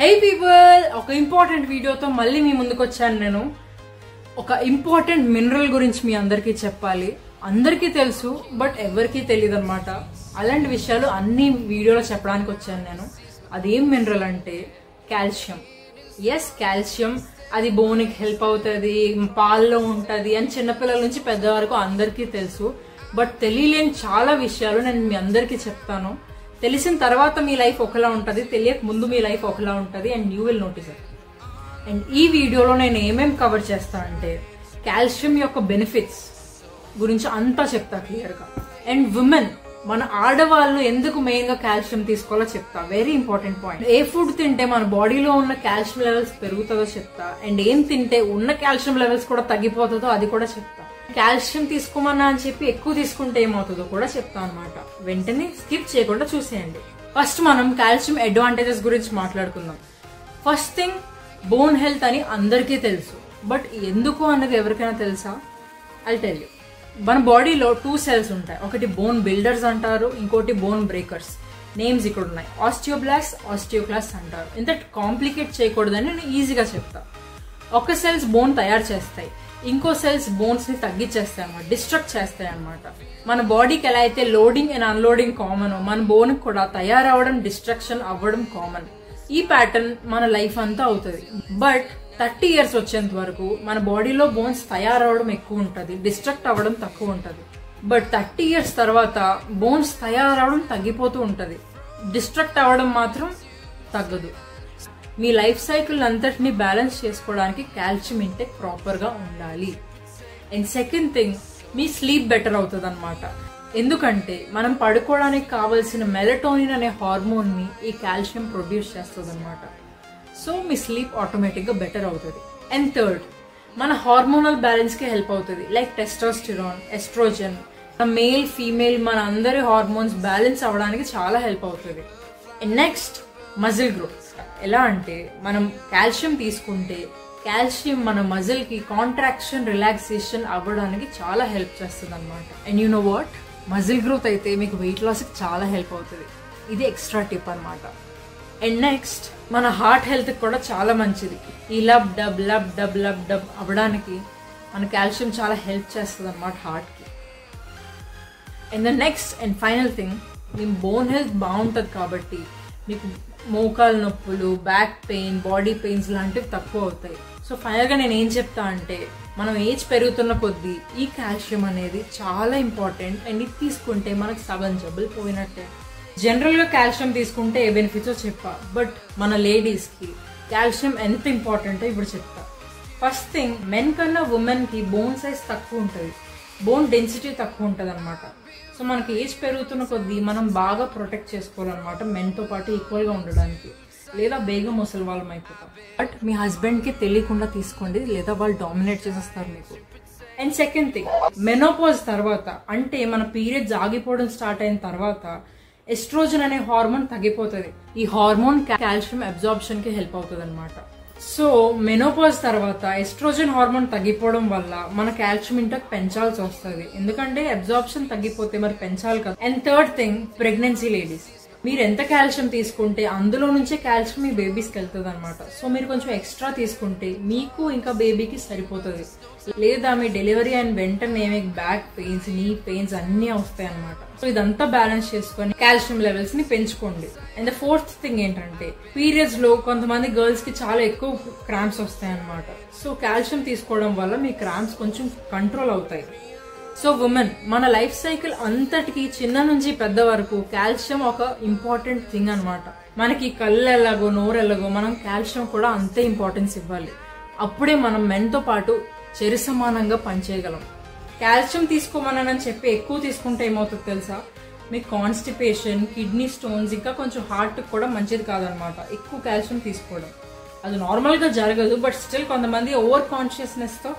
Hey people, ఒక important వీడియోతో మళ్ళీ మీ ముందుకు వచ్చాను నేను. ఒక ఇంపార్టెంట్ మినరల్ గురించి మీ అందరికీ చెప్పాలి. అందరికీ తెలుసు బట్ ఎవరికీ తెలియదన్నమాట. అలాంటి విషయాలు అన్ని వీడియోలో చెప్పడానికి వచ్చాను నేను. అదేం మినరల్ అంటే కాల్షియం. ఎస్, కాల్షియం అది బోన్కి హెల్ప్ అవుతుంది, పాల్లో ఉంటుంది అని చిన్నపిల్లల నుంచి పెద్ద వరకు అందరికీ తెలుసు. బట్ తెలియలేని చాలా విషయాలు నేను మీ అందరికీ చెప్తాను. తెలిసిన తర్వాత మీ లైఫ్ ఒకలా ఉంటుంది, తెలియక ముందు మీ లైఫ్ ఒకలా ఉంటుంది and you will notice it. And ఈ వీడియోలో నేను ఏమేమి కవర్ చేస్తా అంటే కాల్షియం యొక్క బెనిఫిట్స్ గురించి అంతా చెప్తా క్లియర్గా. అండ్ ఉమెన్, మన ఆడవాళ్ళు ఎందుకు మెయిన్గా కాల్షియం తీసుకోవాలో చెప్తా. Very important point. ఏ ఫుడ్ తింటే మన బాడీలో ఉన్న కాల్షియం లెవెల్స్ పెరుగుతుందో చెప్తా. అండ్ ఏం తింటే ఉన్న కాల్షియం లెవెల్స్ కూడా తగ్గిపోతుందో అది కూడా చెప్తా. కాల్షియం తీసుకోమన్నా అని చెప్పి ఎక్కువ తీసుకుంటే ఏమవుతుందో కూడా చెప్తా అనమాట. వెంటనే స్కిప్ చేయకుండా చూసేయండి. ఫస్ట్ మనం కాల్షియం అడ్వాంటేజెస్ గురించి మాట్లాడుకుందాం. ఫస్ట్ థింగ్, బోన్ హెల్త్ అని అందరికీ తెలుసు. బట్ ఎందుకు అన్నది ఎవరికైనా తెలుసా? I'll tell you. మన బాడీలో 2 cells ఉంటాయి. ఒకటి బోన్ బిల్డర్స్ అంటారు, ఇంకోటి బోన్ బ్రేకర్స్. నేమ్స్ ఇక్కడ ఉన్నాయి. ఆస్టియోబ్లాస్ట్, ఆస్టియోక్లాస్ట్ అంటారు. ఇంత కాంప్లికేట్ చేయకూడదని నేను ఈజీగా చెప్తా. ఒక సెల్స్ బోన్ తయారు చేస్తాయి, ఇంకో సెల్స్ బోన్స్ ని తగ్గించేస్తాయి అన్నమాట, డిస్ట్రక్ట్ చేస్తాయి అన్నమాట. మన బాడీకి ఎలా అయితే లోడింగ్ అండ్ అన్లోడింగ్ కామన్, మన బోన్ కూడా తయారవడం, డిస్ట్రక్షన్ అవ్వడం కామన్. ఈ ప్యాటర్న్ మన లైఫ్ అంతా అవుతుంది. బట్ 30 years వచ్చేంత వరకు మన బాడీలో బోన్స్ తయారవడం ఎక్కువ ఉంటుంది, డిస్ట్రక్ట్ అవ్వడం తక్కువ ఉంటుంది. బట్ 30 years తర్వాత బోన్స్ తయారవడం తగ్గిపోతూ ఉంటుంది, డిస్ట్రక్ట్ అవ్వడం మాత్రం తగ్గదు. మీ లైఫ్ సైకిల్ అంతటిని బ్యాలెన్స్ చేసుకోవడానికి కాల్షియం ఇంటేక్ ప్రాపర్ గా ఉండాలి. And second thing, me sleep better అవుతుంది అనమాట. ఎందుకంటే మనం పడుకోవడానికి కావాల్సిన మెలటోనిన్ అనే హార్మోన్ ని ఈ కాల్షియం ప్రొడ్యూస్ చేస్తుంది అనమాట. సో మీ స్లీప్ ఆటోమేటిక్ గా బెటర్ అవుతుంది. అండ్ థర్డ్, మన హార్మోనల్ బ్యాలెన్స్ కి హెల్ప్ అవుతుంది. Like testosterone, oestrogen, male female మన అందరి హార్మోన్స్ బ్యాలెన్స్ అవ్వడానికి చాలా హెల్ప్ అవుతుంది. And next, muscle growth. ఎలా అంటే మనం కాల్షియం తీసుకుంటే కాల్షియం మన మజిల్ కి కాంట్రాక్షన్, రిలాక్సేషన్ అవ్వడానికి చాలా హెల్ప్ చేస్తుంది అనమాట. And you know what, muscle growth అయితే మీకు వెయిట్ లాస్ కి చాలా హెల్ప్ అవుతుంది. ఇది ఎక్స్ట్రా టిప్ అనమాట. అండ్ నెక్స్ట్, మన హార్ట్ హెల్త్ కూడా చాలా మంచిది. ఈ lub dub lub dub lub dub అవ్వడానికి మన కాల్షియం చాలా హెల్ప్ చేస్తుంది అనమాట హార్ట్ కి. And the next and final thing, me bone health బాగుంటుంది కాబట్టి మీకు మోకాల నొప్పులు, బ్యాక్ పెయిన్, బాడీ పెయిన్స్ లాంటివి తక్కువ అవుతాయి. సో ఫైనల్గా నేను ఏం చెప్తా అంటే మనం ఏజ్ పెరుగుతున్న కొద్దీ ఈ కాల్షియం అనేది చాలా ఇంపార్టెంట్. అండ్ ఇది తీసుకుంటే మనకు సగం జబ్బులు పోయినట్టే. జనరల్గా కాల్షియం తీసుకుంటే ఏ బెనిఫిట్సో చెప్పా, బట్ మన లేడీస్కి కాల్షియం ఎంత ఇంపార్టెంటో ఇప్పుడు చెప్తా. ఫస్ట్ థింగ్, మెన్ కన్నా ఉమెన్కి బోన్ సైజ్ తక్కువ ఉంటుంది, బోన్ డెన్సిటీ తక్కువ ఉంటుంది అనమాట. సో మనకి ఏజ్ పెరుగుతున్న కొద్దీ మనం బాగా ప్రొటెక్ట్ చేసుకోవాలన్నమాట, మెన్తో పాటు ఈక్వల్గా ఉండడానికి, లేదా బేగం ముసలి వాళ్ళం అయిపోతాం. బట్ మీ హస్బెండ్కి తెలియకుండా తీసుకోండి, లేదా వాళ్ళు డామినేట్ చేసేస్తారు మీకు. అండ్ సెకండ్ థింగ్, మెనోపాజ్ తర్వాత అంటే మన పీరియడ్స్ ఆగిపోవడం స్టార్ట్ అయిన తర్వాత ఎస్ట్రోజన్ అనే హార్మోన్ తగ్గిపోతుంది. ఈ హార్మోన్ కాల్షియం అబ్జార్ప్షన్ కి హెల్ప్ అవుతుంది అనమాట. సో మెనోపాజ్ తర్వాత ఎస్ట్రోజన్ హార్మోన్ తగ్గిపోవడం వల్ల మన కాల్షియం ఇంటేక్ పెంచాల్సి వస్తుంది. ఎందుకంటే అబ్జార్ప్షన్ తగ్గిపోతే మరి పెంచాలి కదా. And third thing, pregnancy ladies, మీరు ఎంత కాల్షియం తీసుకుంటే అందులో నుంచే కాల్షియం మీ బేబీస్కి వెళ్తుంది అనమాట. సో మీరు కొంచెం ఎక్స్ట్రా తీసుకుంటే మీకు ఇంకా బేబీకి సరిపోతుంది. లేదా మీ డెలివరీ అయిన వెంటనే మీకు బ్యాక్ పెయిన్స్, నీ పెయిన్స్ అన్నీ వస్తాయి అనమాట. సో ఇదంతా బ్యాలెన్స్ చేసుకొని కాల్షియం లెవెల్స్ ని పెంచుకోండి. అండ్ ద ఫోర్త్ థింగ్ ఏంటంటే, పీరియడ్స్ లో కొంతమంది గర్ల్స్ కి చాలా ఎక్కువ క్రాంప్స్ వస్తాయి అనమాట. సో కాల్షియం తీసుకోవడం వల్ల మీ క్రాంప్స్ కొంచెం కంట్రోల్ అవుతాయి. సో ఉమెన్, మన లైఫ్ సైకిల్ అంతటికి చిన్న నుంచి పెద్ద వరకు కాల్షియం ఒక ఇంపార్టెంట్ థింగ్ అనమాట. మనకి కళ్ళు ఎలాగో నోరు ఎలాగో మనం కాల్షియం కూడా అంతే ఇంపార్టెన్స్ ఇవ్వాలి. అప్పుడే మనం మెన్తో పాటు చెరి సమానంగా పనిచేయగలం. కాల్షియం తీసుకోమని చెప్పి ఎక్కువ తీసుకుంటే ఏమవుతుంది తెలుసా? మీకు కాన్స్టిపేషన్, కిడ్నీ స్టోన్స్, ఇంకా కొంచెం హార్ట్ కూడా మంచిది కాదనమాట ఎక్కువ కాల్షియం తీసుకోవడం. అది నార్మల్ గా జరగదు, బట్ స్టిల్ కొంతమంది ఓవర్ కాన్షియస్నెస్ తో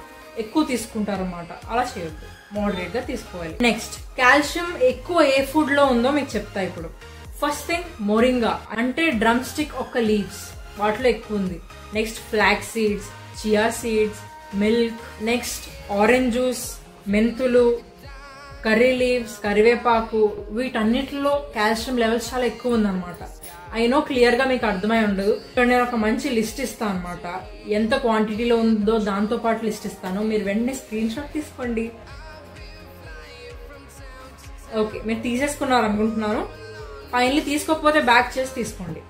ఎక్కువ తీసుకుంటారు అనమాట. అలా చేయొద్దు, మోడరేట్ గా తీసుకోవాలి. నెక్స్ట్, కాల్షియం ఎక్కువ ఏ ఫుడ్ లో ఉందో మీకు చెప్తా ఇప్పుడు. ఫస్ట్ థింగ్, మోరింగా అంటే డ్రమ్ స్టిక్ ఒక లీవ్స్, వాటిలో ఎక్కువ ఉంది. Next, flax seeds, chia seeds, milk. Next, orange juice, మెంతులు, కర్రీ లీవ్స్, కరివేపాకు, వీటన్నిటిలో కాల్షియం లెవెల్స్ చాలా ఎక్కువ ఉందన్నమాట. అయినో క్లియర్ గా మీకు అర్థమై ఉండదు. ఇక్కడ నేను ఒక మంచి లిస్ట్ ఇస్తాను అనమాట. ఎంత క్వాంటిటీలో ఉందో దాంతో పాటు లిస్ట్ ఇస్తాను. మీరు వెంటనే స్క్రీన్ షాట్ తీసుకోండి. ఓకే, మీరు తీసేసుకున్నారు అనుకుంటున్నాను. ఫైనల్లీ తీసుకోకపోతే బ్యాక్ చేసి తీసుకోండి.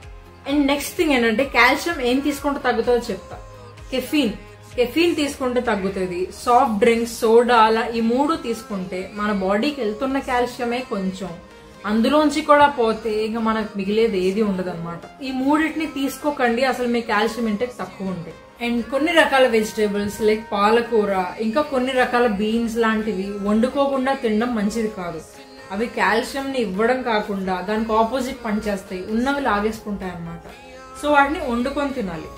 అండ్ నెక్స్ట్ థింగ్ ఏంటంటే కాల్షియం ఏం తీసుకుంటే తగ్గుతుందో చెప్తా. కెఫీన్ తీసుకుంటే తగ్గుతుంది. సాఫ్ట్ డ్రింక్స్, సోడా అలా ఈ 3 తీసుకుంటే మన బాడీకి వెళ్తున్న కాల్షియమే కొంచెం అందులోంచి కూడా పోతే ఇంకా మనకు మిగిలేదు ఏది ఉండదు అనమాట. ఈ 3టిని తీసుకోకండి అసలు మీ కాల్షియం ఇంటేక్ తక్కువ ఉంటాయి. అండ్ కొన్ని రకాల వెజిటేబుల్స్ లైక్ పాలకూర, ఇంకా కొన్ని రకాల బీన్స్ లాంటివి వండుకోకుండా తినడం మంచిది కాదు. అవి కాల్షియం ని ఇవ్వడం కాకుండా దానికి ఆపోజిట్ పనిచేస్తాయి, ఉన్నవి లాగేసుకుంటాయి అన్నమాట. సో వాటిని వండుకొని తినాలి.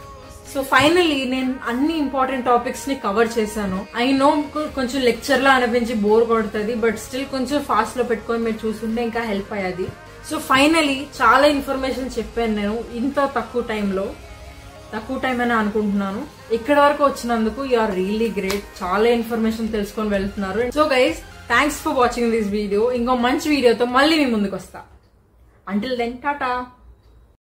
సో ఫైనల్లీ నేను అన్ని ఇంపార్టెంట్ టాపిక్స్ ని కవర్ చేశాను. ఐ నో కొంచెం లెక్చర్ లా అనిపించి బోర్ కొడుతుంది, బట్ స్టిల్ కొంచెం ఫాస్ట్ లో పెట్టుకొని మీరు చూస్తుంటే ఇంకా హెల్ప్ అయ్యేది. సో ఫైనల్లీ చాలా ఇన్ఫర్మేషన్ చెప్పాను నేను ఇంత తక్కువ టైం అని అనుకుంటున్నాను. ఇక్కడ వరకు వచ్చినందుకు యు ఆర్ రియల్లీ గ్రేట్. చాలా ఇన్ఫర్మేషన్ తెలుసుకొని వెళ్తున్నారు. So guys, thanks for watching this video. ఇంకో మంచి వీడియోతో మళ్ళీ మీ ముందుకు వస్తా. Until then Tata.